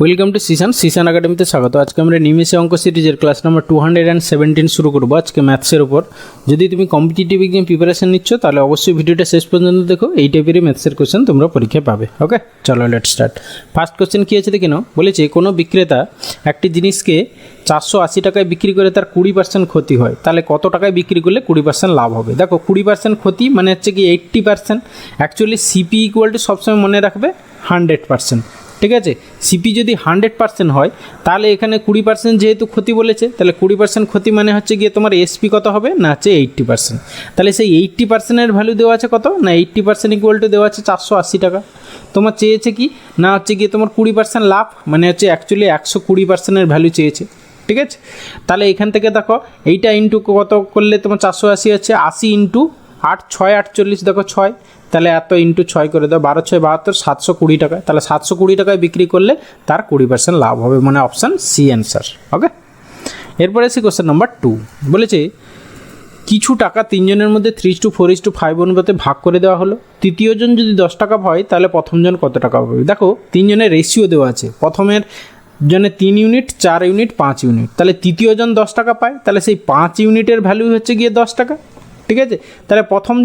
Welcome to Sisan একাডেমিতে স্বাগত। আজকে আমরা নিমেষে অঙ্ক সিরিজের ক্লাস নাম্বার 217 শুরু করবো আজকে ম্যাথসের উপর। যদি তুমি কম্পিটিটিভ এক্সাম প্রিপারেশন নিচ্ছ তাহলে অবশ্যই ভিডিওটা শেষ পর্যন্ত দেখো, এই টাইপেরই ম্যাথসের কোশ্চেন তোমরা পরীক্ষায় পাবে। ওকে, চলো লেট স্টার্ট। ফার্স্ট কোশ্চেন কী আছে দেখে নাও। বলেছে কোনো বিক্রেতা একটি জিনিসকে 480 টাকায় বিক্রি করে তার 20% ক্ষতি হয়, তাহলে কত টাকায় বিক্রি করলে 20% লাভ হবে? দেখো 20% ক্ষতি মানে হচ্ছে কি 80%। অ্যাকচুয়ালি সিপি ইকুয়াল টু সবসময় মনে রাখবে 100%। ঠিক আছে, সিপি যদি 100% হয় তাহলে এখানে 20% যেহেতু ক্ষতি বলেছে, তাহলে 20% ক্ষতি মানে হচ্ছে গিয়ে তোমার এসপি কত হবে না হচ্ছে 80%। তাহলে সেই 80%-এর ভ্যালু দেওয়া আছে কত না 80% ইকুয়াল টু দেওয়া আছে 480 টাকা। তোমার চেয়েছে কি না হচ্ছে গিয়ে তোমার 20% লাভ, মানে হচ্ছে অ্যাকচুয়ালি 120%-এর ভ্যালু চেয়েছে। ঠিক আছে, তাহলে এখান থেকে দেখো এইটা ইন্টু কত করলে তোমার 480 আছে, 80 ইন্টু 8 6 48, দেখো 6, তাহলে এত ইন্টু 6 করে দাও, 12 6 72, 720 টাকা। তাহলে 720 টাকায় বিক্রি করলে তার 20% লাভ হবে, মানে অপশান সি অ্যান্সার। ওকে, এরপরে এসে কোশ্চেন নাম্বার 2। বলেছে কিছু টাকা তিনজনের মধ্যে 3:4:5 অনুপাতে ভাগ করে দেওয়া হলো। তৃতীয় জন যদি 10 টাকা হয় তাহলে প্রথম জন কত টাকা পাবে? দেখো তিনজনের রেশিও দেওয়া আছে, প্রথমের জনে 3 ইউনিট, 4 ইউনিট, 5 ইউনিট, তাহলে তৃতীয় জন 10 টাকা পায়, তাহলে সেই 5 ইউনিটের ভ্যালু হচ্ছে গিয়ে 10 টাকা। ঠিক আছে, তাহলে প্রথম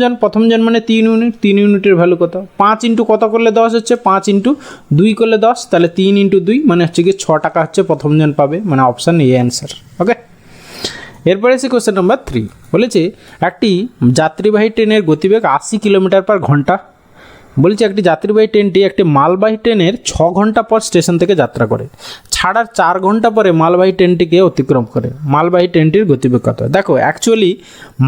জন মানে 3 ইউনিটের ভ্যালু কত? 5 ইন্টু কত করলে 10 হচ্ছে? 5 ইন্টু 2 করলে 10, তাহলে 3 ইন্টু 2 মানে হচ্ছে গিয়ে 6 টাকা হচ্ছে প্রথম জন পাবে, মানে অপশান এ অ্যান্সার। ওকে, এরপরে এসে কোশ্চেন নাম্বার 3। বলেছে একটি যাত্রীবাহী ট্রেনের গতিবেগ 80 কিলোমিটার/ঘন্টা। বলছে একটি যাত্রীবাহী ট্রেনটি একটি মালবাহী ট্রেনের 6 ঘন্টা পর স্টেশন থেকে যাত্রা করে, ছাড়ার 4 ঘন্টা পরে মালবাহী ট্রেনটিকে অতিক্রম করে। মালবাহী ট্রেনটির গতিবেগ কত? দেখো অ্যাকচুয়ালি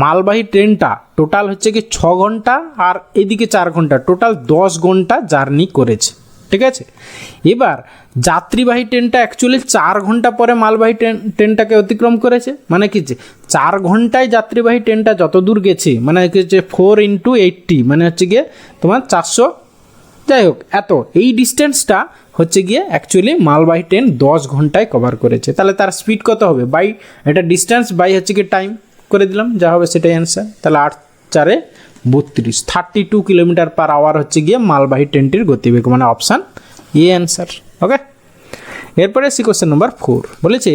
মালবাহী ট্রেনটা টোটাল হচ্ছে কি 6 ঘন্টা আর এদিকে 4 ঘন্টা, টোটাল 10 ঘন্টা জার্নি করেছে। ঠিক আছে, এবার যাত্রীবাহী ট্রেনটা অ্যাকচুয়ালি 4 ঘন্টা পরে মালবাহী ট্রেনটাকে অতিক্রম করেছে, মানে কি যে 4 ঘন্টায় যাত্রীবাহী ট্রেনটা যত দূর গেছে, মানে হচ্ছে 4 ইন্টু 80, মানে হচ্ছে গিয়ে তোমার 400, যাই হোক এত, এই ডিস্টেন্সটা হচ্ছে গিয়ে অ্যাকচুয়ালি মালবাহী ট্রেন 10 ঘন্টায় কভার করেছে। তাহলে তার স্পিড কত হবে? বাই এটা ডিস্টেন্স বাই হচ্ছে গিয়ে টাইম করে দিলাম, যা হবে সেটাই অ্যান্সার। তাহলে 8 4 32, 32 কিলোমিটার/আওয়ার হচ্ছে গিয়ে মালবাহী ট্রেনটির গতিবেগ, মানে অপশান এ অ্যান্সার। ওকে, এরপরে সি কোশ্চেন নাম্বার 4। বলেছে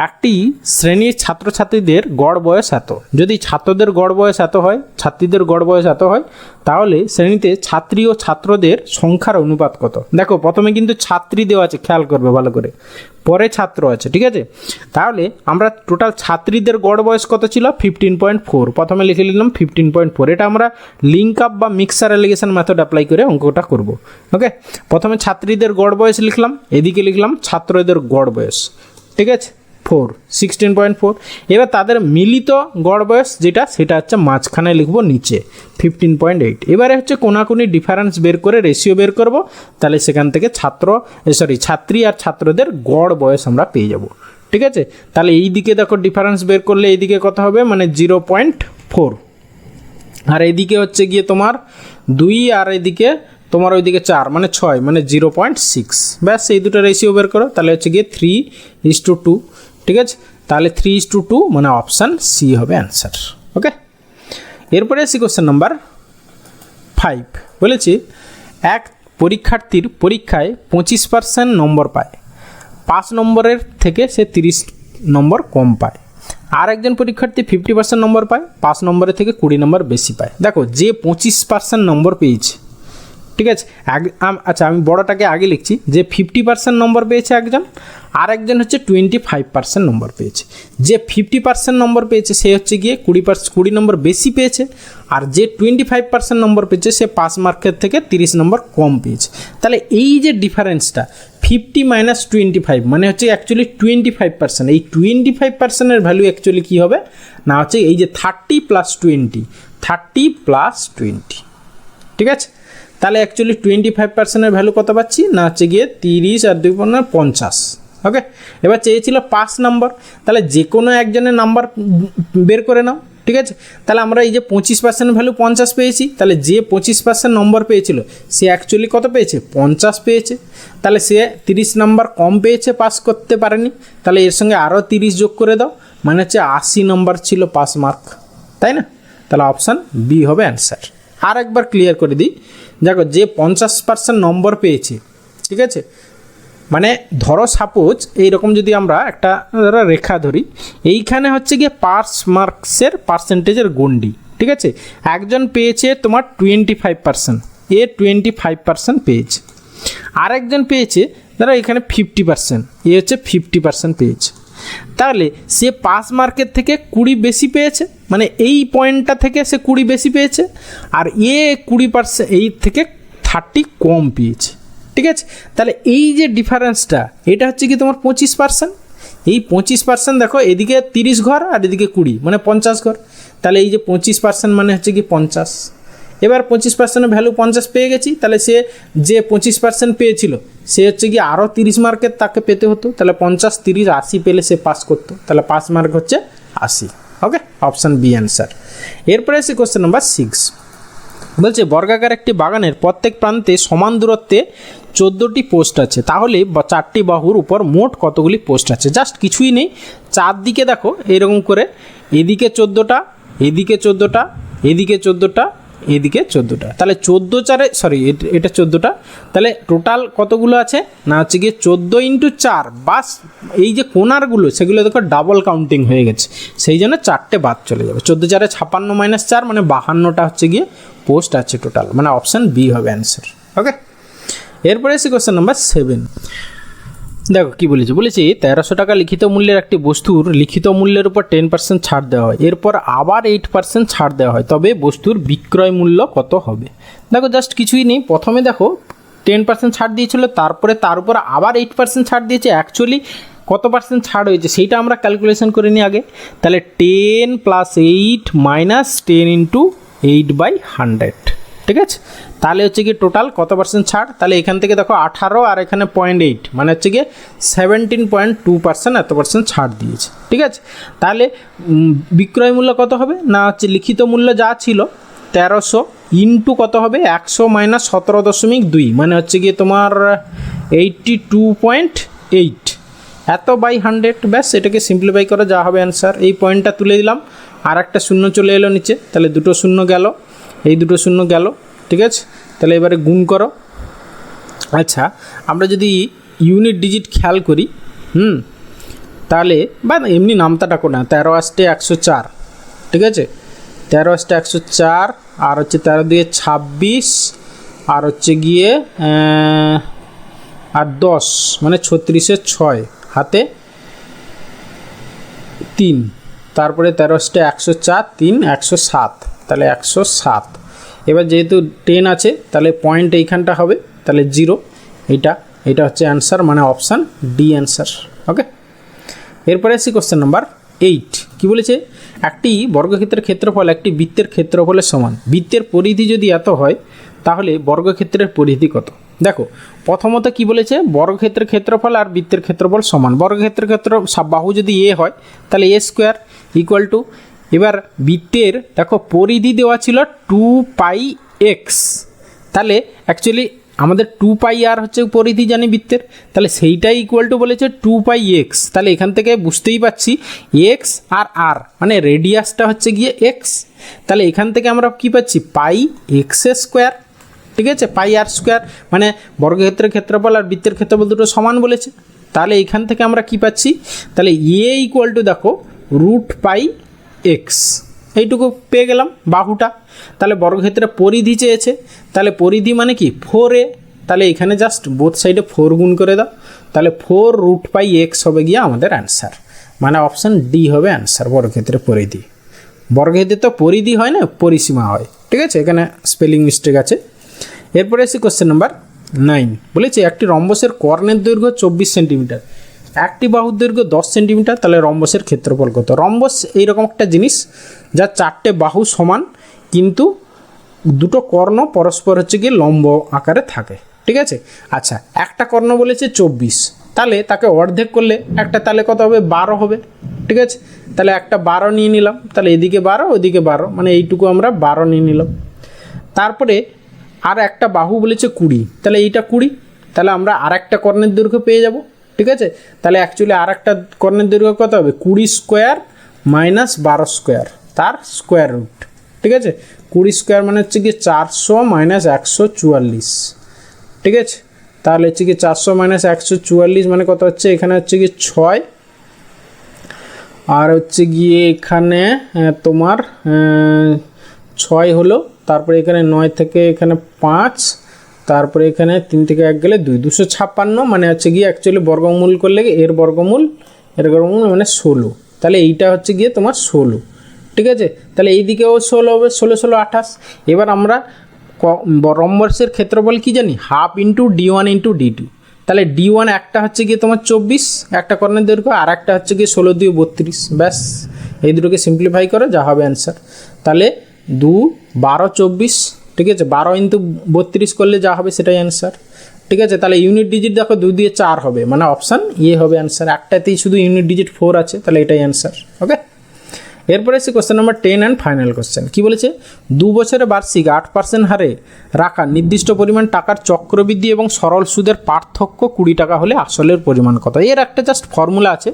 একটি শ্রেণীর ছাত্রছাত্রীদের গড় বয়স এত। যদি ছাত্রদের গড় বয়স এত হয়, ছাত্রীদের গড় বয়স এত হয়, তাহলে শ্রেণীতে ছাত্রী ও ছাত্রদের সংখ্যার অনুপাত কত? দেখো প্রথমে কিন্তু ছাত্রী দেওয়া আছে, খেয়াল করবে ভালো করে, পরে ছাত্র আছে। ঠিক আছে, তাহলে আমরা টোটাল ছাত্রীদের গড় বয়স কত ছিল? 15.4, প্রথমে লিখে নিলাম 15.4। এটা আমরা লিঙ্ক আপ বা মিক্সার এলিগেশন মেথড অ্যাপ্লাই করে অঙ্কটা করব। ওকে, প্রথমে ছাত্রীদের গড় বয়স লিখলাম, এদিকে লিখলাম ছাত্রদের গড় বয়স। ঠিক আছে, 16.4। এবার তাদের মিলিত গড় বয়স যেটা, সেটা হচ্ছে মাঝখানে লিখবো নিচে 15.8। এবারে হচ্ছে কোনাকুনি ডিফারেন্স বের করে রেশিও বের করব, তাহলে সেখান থেকে ছাত্রী আর ছাত্রদের গড় বয়স আমরা পেয়ে যাব। ঠিক আছে, তাহলে এই দিকে দেখো ডিফারেন্স বের করলে এইদিকে কত হবে, মানে 0.4, আর এইদিকে হচ্ছে গিয়ে তোমার 2, আর এদিকে তোমার ওইদিকে 4 মানে 6, মানে 0.6। ব্যাস এই দুটো রেশিও বের করো, তাহলে হচ্ছে গিয়ে 3:2। ঠিক আছে, তাহলে 3:2 মানে অপশান সি হবে অ্যান্সার। ওকে, এরপরে আসি কোশ্চেন নাম্বার 5। বলেছি এক পরীক্ষার্থীর পরীক্ষায় 25% নম্বর পায়, 5 নম্বরের থেকে সে 30 নম্বর কম পায়। আর একজন পরীক্ষার্থী 50% নম্বর পায়, 5 নম্বরের থেকে 20 নম্বর বেশি পায়। দেখো যে 25% নম্বর পেয়েছে, ঠিক আছে, আচ্ছা আমি বড়টাকে আগে লিখছি, যে 50% নম্বর পেয়েছে একজন, আর একজন হচ্ছে 25% নম্বর পেয়েছে। যে 50% নম্বর পেয়েছে সে হচ্ছে গিয়ে 20 নম্বর বেশি পেয়েছে, আর যে 25% নম্বর পেয়েছে সে 5 মার্কের থেকে 30 নম্বর কম পেয়েছে। তাহলে এই যে ডিফারেন্সটা 50 - 25 মানে হচ্ছে অ্যাকচুয়ালি 25%। এই 25%-এর ভ্যালু অ্যাকচুয়ালি কী হবে না হচ্ছে এই যে 30 + 20, 30 + 20। ঠিক আছে, তাহলে অ্যাকচুয়ালি 25%-এর ভ্যালু কত পাচ্ছি না হচ্ছে গিয়ে 30 আর 2 50। ওকে, এবার চেয়েছিল 5 নম্বর, তাহলে যে কোনো একজনের নাম্বার বের করে নাও। ঠিক আছে, তাহলে আমরা এই যে 25% ভ্যালু 50 পেয়েছি, তাহলে যে 25% নম্বর পেয়েছিল সে অ্যাকচুয়ালি কত পেয়েছে? 50 পেয়েছে। তাহলে সে 30 নম্বর কম পেয়েছে, পাস করতে পারেনি, তাহলে এর সঙ্গে আরও 30 যোগ করে দাও, মানে হচ্ছে 80 নম্বর ছিল পাস মার্ক, তাই না? তাহলে অপশান বি হবে অ্যান্সার। আর একবার ক্লিয়ার করে দিই, দেখো যে 50% নম্বর পেয়েছে, ঠিক আছে, মানে ধরো সাপোজ এইরকম যদি আমরা একটা রেখা ধরি, এইখানে হচ্ছে গিয়ে পাস মার্কসের পার্সেন্টেজের গণ্ডি, ঠিক আছে। একজন পেয়েছে তোমার 25%, এ 25% পেয়েছে, আরেকজন পেয়েছে ধরো এখানে 50%, এ হচ্ছে 50% পেয়েছে। তাহলে সে পাস মার্কের থেকে 20 বেশি পেয়েছে, মানে এই পয়েন্টটা থেকে সে 20 বেশি পেয়েছে, আর এ 20% এই থেকে 30 কম পেয়েছে, ঠিক আছে। তাহলে এই যে ডিফারেন্সটা, এটা হচ্ছে কি তোমার 25%। এই 25% দেখো, এদিকে 30 ঘর আর এদিকে 20, মানে 50 ঘর। তাহলে এই যে 25% মানে হচ্ছে কি 50। এবার 25%-এর ভ্যালু 50 পেয়ে গেছি, তাহলে সে যে 25% পেয়েছিল সে হচ্ছে কি আরও 30 মার্কের তাকে পেতে হতো। তাহলে 50, 30, 80 পেলে সে পাস করতো। তাহলে পাস মার্ক হচ্ছে 80। ওকে, অপশান বি অ্যান্সার। এরপরে এসে কোশ্চেন নাম্বার 6 বলছে বর্গাকার একটি বাগানের প্রত্যেক প্রান্তে সমান দূরত্বে 14টি পোস্ট আছে, তাহলে 4টি বাহুর উপর মোট কতগুলি পোস্ট আছে। জাস্ট কিছুই নেই, চারদিকে দেখো এরকম করে, এদিকে 14টা, এদিকে 14টা, এদিকে 14টা, এদিকে 14টা। তাহলে 14 4, সরি এটা 14টা। তাহলে টোটাল কতগুলো আছে না হচ্ছে গিয়ে 14 × 4, বাস এই যে কোণারগুলো সেগুলো দেখো ডাবল কাউন্টিং হয়ে গেছে, সেই জন্য 4টে বাদ চলে যাবে। 14 4 56 - 4 মানে 52টা হচ্ছে গিয়ে পোস্ট আছে টোটাল, মানে অপশান বি হবে অ্যান্সার। ওকে, এরপরে এসে কোশ্চেন নাম্বার 7। দেখো কী বলেছে, 1300 টাকা লিখিত মূল্যের একটি বস্তুর লিখিত মূল্যের উপর 10% ছাড় দেওয়া হয়, এরপর আবার 8% ছাড় দেওয়া হয়, তবে বস্তুর বিক্রয় মূল্য কত হবে। দেখো জাস্ট কিছুই নেই, প্রথমে দেখো 10% ছাড় দিয়েছিল, তারপরে তার উপর আবার 8% ছাড় দিয়েছে। অ্যাকচুয়ালি কত পার্সেন্ট ছাড় হয়েছে সেইটা আমরা ক্যালকুলেশন করে নিই আগে। তাহলে 10 + 8 - 10 × 8/100, ঠিক আছে। তাহলে হচ্ছে কি টোটাল কত পার্সেন্ট ছাড়, তাহলে এখান থেকে দেখো 18 আর এখানে 0.8, মানে হচ্ছে গিয়ে 17.2% এত পার্সেন্ট ছাড় দিয়েছে, ঠিক আছে। তাহলে বিক্রয় মূল্য কত হবে না হচ্ছে লিখিত মূল্য যা ছিল 1300 ইন্টু কত হবে 100 - 17.2, মানে হচ্ছে গিয়ে তোমার 82.8 এত বাই 100। ব্যাস এটাকে সিম্পলিফাই করা যা হবে অ্যান্সার। এই পয়েন্টটা তুলে দিলাম, আর একটা শূন্য চলে এলো নিচে, তাহলে দুটো শূন্য গেল, এই দুটো শূন্য গেল, ঠিক আছে। তাহলে এবারে গুণ করো। আচ্ছা, আমরা যদি ইউনিট ডিজিট খেয়াল করি, তাহলে বা এমনি নামটা ডাকো না, 13 × 8 = 104, ঠিক আছে। 13 × 8 = 104, আর হচ্ছে 13 × 2 = 26, আর হচ্ছে গিয়ে আর 10 মানে 36 × 6 হাতে 3, তারপরে 13 × 8 = 104, 3 107, তাহলে 107। এবার যেহেতু 10 আছে তাহলে পয়েন্ট এইখানটা হবে, তাহলে 0, এটা হচ্ছে অ্যান্সার, মানে অপশান ডি অ্যান্সার। ওকে, এরপরে আসি কোশ্চেন নাম্বার 8। কি বলেছে, একটি বর্গক্ষেত্রের ক্ষেত্রফল একটি বৃত্তের ক্ষেত্রফলের সমান, বৃত্তের পরিধি যদি এত হয় তাহলে বর্গক্ষেত্রের পরিধি কত। দেখো প্রথমত কি বলেছে, বর্গক্ষেত্রের ক্ষেত্রফল আর বৃত্তের ক্ষেত্রফল সমান। বর্গক্ষেত্রের ক্ষেত্র বাহু যদি এ হয় তাহলে a² = এবার বৃত্তের দেখো পরিধি দেওয়া ছিল 2πx, তাহলে অ্যাকচুয়ালি আমাদের 2πr হচ্ছে পরিধি জানি বৃত্তের, তাহলে সেইটাই = বলেছে 2πx। তাহলে এখান থেকে বুঝতেই পারছি x আর r মানে রেডিয়াসটা হচ্ছে গিয়ে x, তাহলে এখান থেকে আমরা কি পাচ্ছি πx², ঠিক আছে। πr² মানে বর্গক্ষেত্রের ক্ষেত্রফল আর বৃত্তের ক্ষেত্রফল দুটো সমান বলেছে, তাহলে এখান থেকে আমরা কি পাচ্ছি, তাহলে a দেখো √πx, এইটুকু পেয়ে গেলাম বাহুটা। তাহলে বর্গক্ষেত্রের পরিধি চেয়েছে, তাহলে পরিধি মানে কি 4a, তাহলে এখানে জাস্ট বোথ সাইডে 4 গুণ করে দাও, তাহলে 4√πx হবে গিয়ে আমাদের অ্যান্সার, মানে অপশান ডি হবে অ্যান্সার। বর্গক্ষেত্রের পরিধি, বর্গক্ষেত্রে তো পরিধি হয় না, পরিসীমা হয়, ঠিক আছে, এখানে স্পেলিং মিস্টেক আছে। এরপরে এসে কোশ্চেন নাম্বার 9। বলেছে একটি রম্বসের কর্ণের দৈর্ঘ্য 24 সেন্টিমিটার, একটি বাহুর দৈর্ঘ্য 10 সেন্টিমিটার, তাহলে রম্বসের ক্ষেত্রফল কত। রম্বস এইরকম একটা জিনিস যা 4টে বাহু সমান, কিন্তু দুটো কর্ণ পরস্পর হচ্ছে গিয়ে লম্ব আকারে থাকে, ঠিক আছে। আচ্ছা, একটা কর্ণ বলেছে 24, তাহলে তাকে অর্ধেক করলে একটা তাহলে কত হবে 12 হবে, ঠিক আছে। তাহলে একটা 12 নিয়ে নিলাম, তাহলে এদিকে 12 ওদিকে 12, মানে এইটুকু আমরা 12 নিয়ে নিলাম। তারপরে আর একটা বাহু বলেছে 20, তাহলে এইটা 20, তাহলে আমরা আর একটা কর্ণের দৈর্ঘ্য পেয়ে যাব, ঠিক আছে। তাহলে অ্যাকচুয়ালি আর একটা কর্ণের দৈর্ঘ্য কত হবে 20² - 12², তার স্কোয়ার রুট, ঠিক আছে। 20² মানে হচ্ছে কি 400 - 144, ঠিক আছে। তাহলে হচ্ছে কি 400 মাইনাস 144 মানে কত হচ্ছে, এখানে হচ্ছে কি 6, আর হচ্ছে গিয়ে এখানে তোমার 6 হলো, তারপরে এখানে 9 থেকে এখানে 5, তারপরে এখানে 3 থেকে 1 গেলে 2, 256 মানে হচ্ছে গিয়ে অ্যাকচুয়ালি বর্গমূল করলে এর বর্গমূল মানে 16, তাহলে এইটা হচ্ছে গিয়ে তোমার 16, ঠিক আছে। তাহলে এই দিকেও 16 হবে, 16 16 28। এবার আমরা রম্বসের ক্ষেত্রফল কি জানি, half into D1 into D2। তাহলে D1 একটা হচ্ছে গিয়ে তোমার 24 একটা কর্ণের দৈর্ঘ্য, আর একটা হচ্ছে গিয়ে 16 2 32, ব্যাস এই দুটোকে সিম্পলিফাই করো যা হবে অ্যান্সার। তাহলে 2 12 24, ঠিক আছে, 12 ইন্টু 32 করলে যা হবে সেটাই অ্যান্সার, ঠিক আছে। তাহলে ইউনিট ডিজিট দেখো 2 দিয়ে 4 হবে, মানে অপশান এ হবে অ্যান্সার। একটাতেই শুধু ইউনিট ডিজিট 4 আছে, তাহলে এটাই অ্যান্সার। ওকে, এরপরে এসে question number 10 and final question. কী বলেছে, 2 বছরে বার্ষিক 8% হারে রাখা নির্দিষ্ট পরিমাণ টাকার চক্রবৃদ্ধি এবং সরল সুদের পার্থক্য 20 টাকা হলে আসলের পরিমাণ কত। এর একটা জাস্ট ফর্মুলা আছে,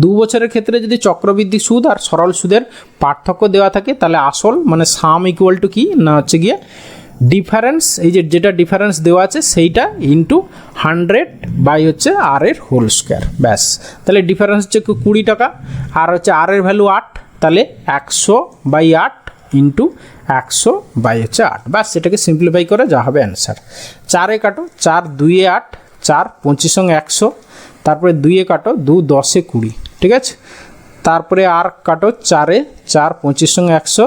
2 বছরের ক্ষেত্রে যদি চক্রবৃদ্ধি সুদ আর সরল সুদের পার্থক্য দেওয়া থাকে, তাহলে আসল মানে সাম ইকুয়াল টু কি না হচ্ছে গিয়ে ডিফারেন্স, এই যেটা ডিফারেন্স দেওয়া আছে সেইটা ইন্টু 100 বাই হচ্ছে আর এর হোল স্কোয়ার, ব্যাস। তাহলে ডিফারেন্স হচ্ছে 20 টাকা, আর হচ্ছে আর এর ভ্যালু 8, তাহলে 100/8 ইন্টু 100 বাই হচ্ছে 8, ব্যাস এটাকে সিম্পলিফাই করে যা হবে অ্যান্সার। 4 কাটো, 4 2 8, 4 25 100, তারপরে 2 কাটো, 2 10 20, ঠিক আছে। তারপরে আর কাটো, 4 4 25 100,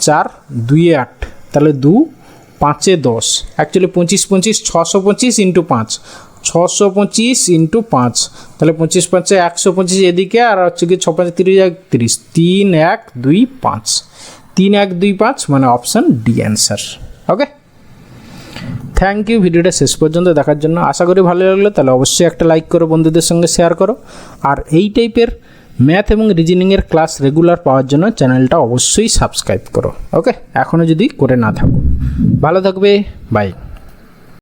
4 2 8, তাহলে 2 5 10, অ্যাকচুয়ালি 25 25 625 ইন্টু 5, 625 ইন্টু 5, তাহলে 25 5 125 এদিকে, আর হচ্ছে কি 6 5 30 30, 3 1 2 5, 3 1 2 5 মানে option D answer. Okay, thank you ভিডিওটা শেষ পর্যন্ত দেখার জন্য। আশা করি ভালো লাগলো, তাহলে অবশ্যই একটা লাইক করো, বন্ধুদের সঙ্গে শেয়ার করো, আর এই টাইপের ম্যাথ এবং রিজনিংয়ের ক্লাস রেগুলার পাওয়ার জন্য চ্যানেলটা অবশ্যই সাবস্ক্রাইব করো। ওকে, এখনও যদি করে না থাকো। ভালো থাকবে, বাই।